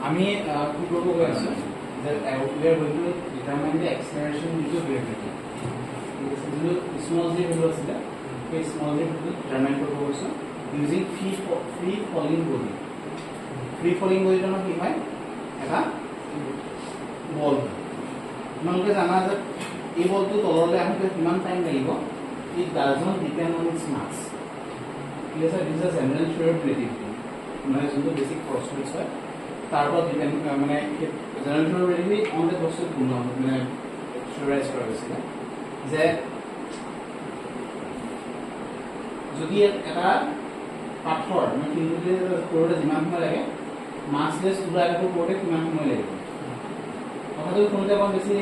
আমি কি করব গৈ আছো যে we are going to determine the acceleration due to gravity. जो small z value আছে এই small z value determine করব গৈছো using free falling body. Free falling body জন্য কি হয় এটা বল তোমালোকে জানা যে এই বলটো তললৈ আহোতে কিমান টাইম লাগিব it does not depend on its mass. Yes, this is a general theory of relativity. মানে যোনটো বেসিক ফৰ্চুলেটছ হয় তাৰ ওপৰত ডিপেন্ড মানে general theory of relativity on the বস্তু কোনো মানে থিওৰাইজ কৰা হৈছিলে যে যদি এটা পাথৰ মানে কিন্তু কৰোতে যিমান সময় লাগে মাছলেছ উৰাটো কৰোতে কিমান সময় লাগিব কথাটো শুনোতে অকণ বেছি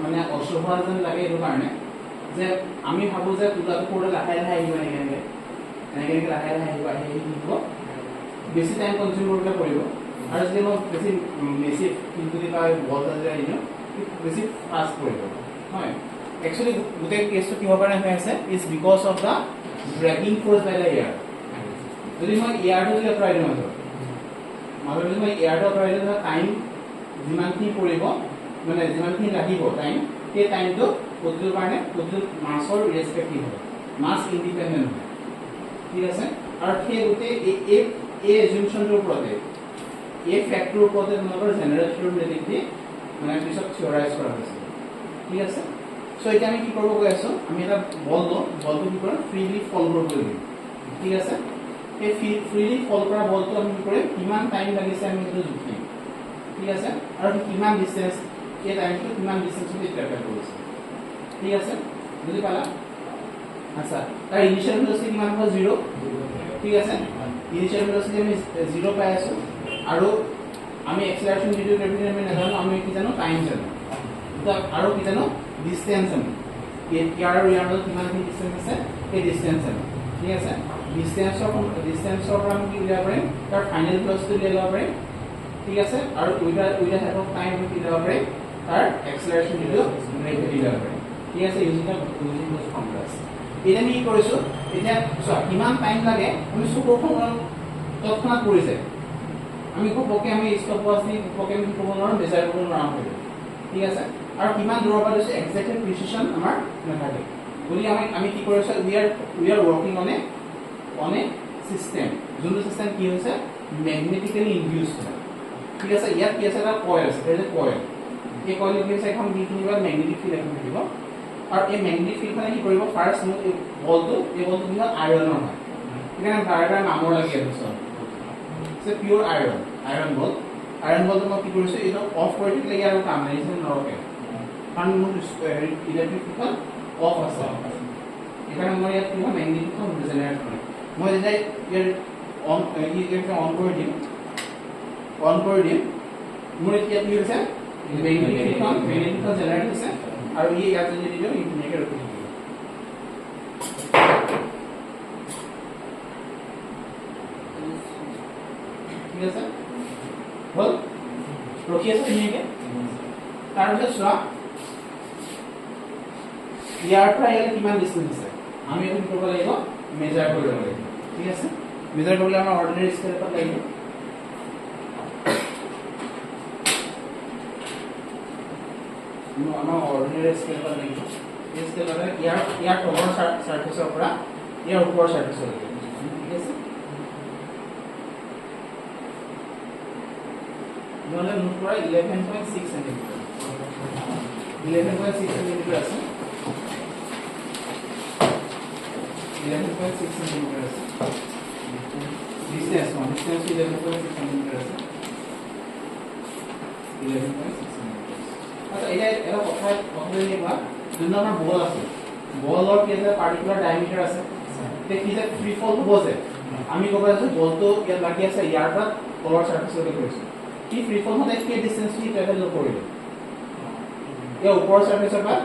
মানে অসুবিধা যেন লাগে এইটো কাৰণে যে আমি ভাবো যে উৰাটো কৰোতে লাহে লাহে আহিব এনেকৈ লাহে লাহে আহিব বেছি টাইম কনজিউম কৰিবলৈ পৰিব আৰু যদি মই বেছি মেচিভ কিন্তু বল আহিব বেছি ফাষ্ট পৰিব হয় একচুৱেলি গোটেই কেছটো কিহৰ কাৰণে হৈ আছে is because of the dragging force by the air যদি মই এয়াৰটো যদি আঁতৰাই দিওঁ মাজত যদি মই এয়াৰটো আঁতৰাই দিওঁ টাইম যিমানখিনি পৰিব মানে যিমানখিনি লাগিব টাইম সেই টাইমটো প্ৰতিটোৰ কাৰণে প্ৰতিটো মাছৰ ৰেচপেক্টিভ হয় মাছ ইণ্ডিপেণ্ডেণ্ট হয় ঠিক আছে আৰু সেই গোটেই এই এজুমশ্যনটোৰ ওপৰতে এই ফেক্টৰ ওপৰতে তোমালোকৰ জেনেৰেল থিওৰি অফ ৰিলেটিভিটি মানে পিছত থিওৰাইজ কৰা হৈছে ঠিক আছে সো এতিয়া আমি কি কৰিব গৈ আছো আমি এটা বল লওঁ বলটো কি কৰিম ফ্ৰীলি ফল কৰিব লাগিব ঠিক আছে এই ফ্ৰীলি ফল কৰা বলটো আমি কি কৰিম কিমান টাইম লাগিছে আমি সেইটো জুখিম ঠিক আছে আৰু কিমান ডিসটেন্স এই টাইমটো কিমান ডিসটেন্সত ট্ৰেভেল কৰিছে ঠিক আছে বুজি পালা আচ্ছা তাৰ ইনিশিয়াল ভেলোচিটি কিমান হ'ব 0 ঠিক আছে ইনিশিয়াল ভেলোচিটি আমি 0 পাই আছো আৰু আমি এক্সেলাৰেশন ডিউ টু গ্ৰেভিটি আমি নাজানো আমি কি জানো টাইম জানো আৰু কি জানো ডিসটেন্স জানো ইয়াৰ আৰু ইয়াৰ মাজত কিমান ডিসটেন্স আছে এই ডিসটেন্স জানো ঠিক আছে ডিসটেন্সৰ পৰা আমি কি উলিয়াব পাৰিম তাৰ ফাইনেল ভেলোচিটি উলিয়াব পাৰিম ঠিক আছে আৰু উইথ হেল্প অফ টাইম আমি কি উলিয়াব পাৰিম তাৰ এক্সেলাৰেশন ডিউ টু গ্ৰেভিটি উলিয়াব পাৰিম ঠিক আছে ইউজিং দোজ ফৰ্মুলাস এতিয়া আমি কি কৰিছো এতিয়া কিমান টাইম লাগে আমি চকুখন তৎক্ষণাৎ কৰিছে আমি ঘপকে আমি ষ্টপ ওয়াচ দি ঘপকে আমি ক'ব নোৱাৰো মেজাৰ কৰিব নোৱাৰো ঠিক আছে আৰু কিমান দূৰৰ পৰা দিছে এক্সাক্ট প্ৰিচিজন আমাৰ নাথাকে বুলি আমি কি কৰিছো we are working on a system যোনটো সিস্টেম কি হৈছে ম্যাগনেটিক্যালি ইনডিউসড হয় ঠিক আছে ইয়াত কি আছে এটা কয়েল আছে এটা কয়েল এই কয়েল কি আছে এখন বিটুনিবা ম্যাগনেটিক ফিল্ড এখন থাকিব আৰু এই ম্যাগনেটিক ফিল্ডখনে কি কৰিব ফাৰ্ষ্ট মোক এই বলটো কি হয় আইৰণৰ হয় এখানে বাৰটাৰ নামৰ লাগি আছে সে পিওৰ আয়ৰন বল মই কি কৰিছো এটা অফ কৰি দিলে ইয়াৰ কাম নাই যেন নৰকে কাৰণ মোৰ ইলেক্ট্ৰিক ফিল্ড অফ আছে এখানে মই ইয়াত কিবা ম্যাগনেটিক ফিল্ড জেনাৰেট কৰে মই যেতিয়া ইয়াৰ অন কৰি দিম মোৰ এতিয়া কি হৈছে ম্যাগনেটিক ফিল্ড জেনাৰেট হৈছে আৰু ই ইয়াত যদি দিও ই ধুনীয়াকৈ ৰখি থাকিব ঠিক আছে বল ৰখি আছে ধুনীয়াকৈ তাৰপিছত চোৱা ইয়াৰ পৰা ইয়ালৈ কিমান ডিসটেন্স আছে আমি এইটো কৰিব লাগিব মেজাৰ কৰিব লাগিব ঠিক আছে মেজাৰ কৰিলে আমাৰ অৰ্ডিনাৰী স্কেল এটা লাগিব আমাৰ অৰ্ডিনাৰী স্কেল এটা লাগিব এই স্কেল এটা ইয়াৰ তলৰ সাৰফেসৰ পৰা ইয়াৰ ওপৰৰ সাৰফেসলৈকে ঠিক আছে নহলে নোট কৰা 11.6 সেন্টিমিটাৰ 11.6 সেন্টিমিটাৰ আছে 11.6 সেন্টিমিটাৰ আছে ডিসটেন্স 11.6 সেন্টিমিটাৰ আছে 11.6 আচ্ছা এটা কথা এনেকুৱা যোন আমাৰ বল আছে বলৰ কি এটা পাৰ্টিকুলাৰ ডায়ামিটাৰ আছে তে কি যে ফ্ৰী ফল হ'ব যে আমি ক'ব আছে বলটো ইয়াত লাগি আছে ইয়াৰ পৰা তলৰ সাৰফেসলৈকে কৰিছো কি ফ্ৰী ফল হতে কি ডিসটেন্স কি ট্ৰেভেল নকৰিব ইয়াৰ ওপৰৰ সাৰফেসৰ পৰা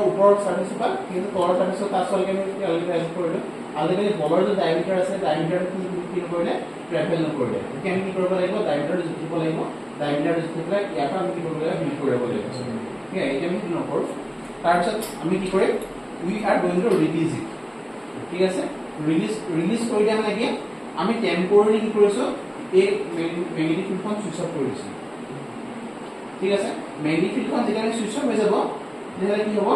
ওপৰৰ সাৰফেসৰ পৰা কিন্তু তলৰ সাৰফেসৰ তাছলৈকে আমি অলৰেডি ট্ৰেভেল কৰিলো অলৰেডি বলৰ যে ডায়ামিটাৰ আছে ডায়ামিটাৰটো কি নকৰিলে ট্ৰেভেল নকৰিলে এতিয়া আমি কি কৰিব লাগিব ডায়ামিটাৰটো জুখিব লাগিব ডায়ামিটাৰটো জুখি পেলাই ইয়াৰ পৰা আমি কি কৰিব লাগিব বিল্ড কৰিব লাগিব ঠিক আছে এতিয়া আমি কি নকৰোঁ তাৰপিছত আমি কি কৰিম we are going to release it ঠিক আছে ৰিলিজ কৰি দিয়া মানে কি আমি টেম্পৰেৰী কি কৰিছো এই মেগনেটিক ফিল্ডখন সুইচ অফ কৰি দিছোঁ ঠিক আছে মেগনেটিক ফিল্ডখন যেতিয়া সুইচ অফ হৈ যাব তেতিয়াহ'লে কি হ'ব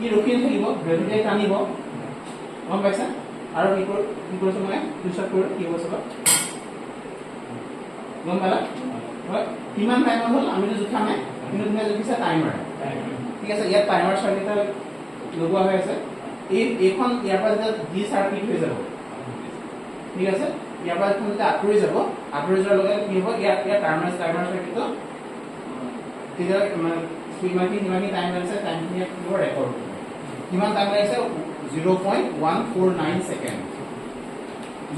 ই ৰখি থাকিব গ্ৰেভিটিয়ে টানিব গম পাইছা আৰু কি কৰিছোঁ মই সুইচ অফ কৰি কি হ'ব চাবা গম পালা হয় কিমান টাইম হ'ল আমিতো জোখা নাই কিন্তু তুমি জুখিছা টাইমাৰ ঠিক আছে ইয়াত টাইমাৰ চাৰ্কিট লগোৱা হৈ আছে এইখন ইয়াৰ পৰা যেতিয়া ডি চাৰ্কিট হৈ যাব ঠিক আছে ইয়াৰ পৰা এখন যেতিয়া আঁতৰি যোৱাৰ লগে কি হ'ব ইয়াৰ টাইমাৰ চাৰ্কিটটো তেতিয়া মানে কিমান টাইম লাগিছে টাইমখিনি ৰেকৰ্ড কিমান টাইম লাগিছে 0.149 second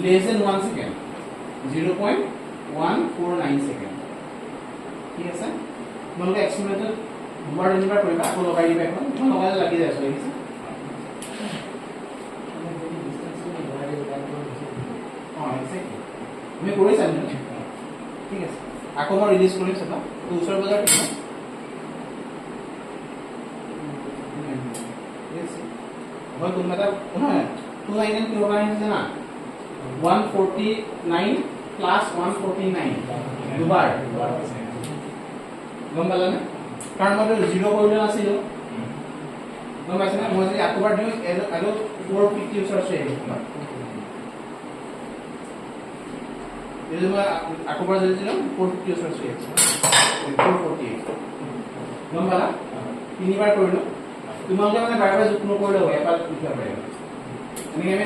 less than 1 second 0.149 second ঠিক আছে তোমালোকে এক্সপেৰিমেন্টত দুবাৰ তিনিবাৰ কৰিবা আকৌ লগাই দিবা এখন লগালে লাগি যায় ঠিক আছে তুমি কৰিছা নেকি ঠিক আছে আকৌ মই ৰিলিজ কৰিম চাবা তো ওচৰ বজাৰ ঠিক হয় তুমি এটা নহয় 299 কিলো কাৰণে জানা 149 প্লাস 149 দুবাৰ গম পালা না কাৰণ মই 0 কৰিলে আছিল গম পাইছা না মই যদি আকবাৰ দিও আৰু 450 ওচৰ আছে এই মই আকবাৰ যদি দিলাম 450 ওচৰ আছে 448 গম পালা তিনিবাৰ কৰিলো তোমালোকে মানে বাৰে বাৰে যুক্ত নকৰিলে হয় এবাৰ লিখিব পাৰিবা আমি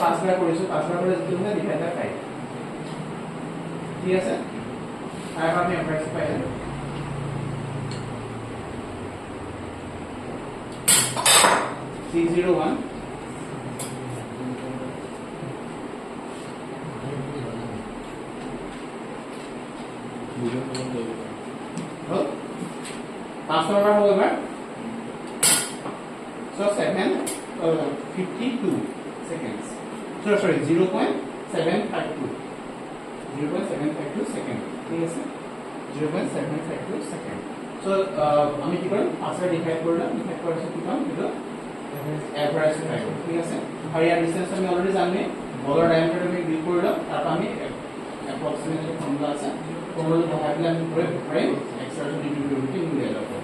পাঁচবাৰ কৰিছো পাঁচবাৰ কৰি যিটো মানে ডিভাইডাৰ পাই ঠিক আছে আৰু আমি এভাৰেজ পাই যাম 601 5 বাৰ হ'ব এবাৰ So 52 seconds. Sorry, 0.752. 0.752 second. ঠিক আছে 0.752 second. So আমি কি কৰিম আসলে ডিফাইন কৰিলাম ডিফাইন কৰাৰ পিছত কি পাম এটা এভাৰেজ পাই ঠিক আছে আৰু ইয়াৰ ডিসটেন্স আমি অলৰেডি জানো বলৰ ডায়ামিটাৰ আমি বিল কৰিলাম তাৰ পৰা আমি এপ্ৰক্সিমেটলি ফৰ্মুলা আছে ফৰ্মুলা বহাই পেলাই আমি কৰিব পাৰিম এক্সট্ৰা ডিগ্ৰী উলিয়াই ল'ব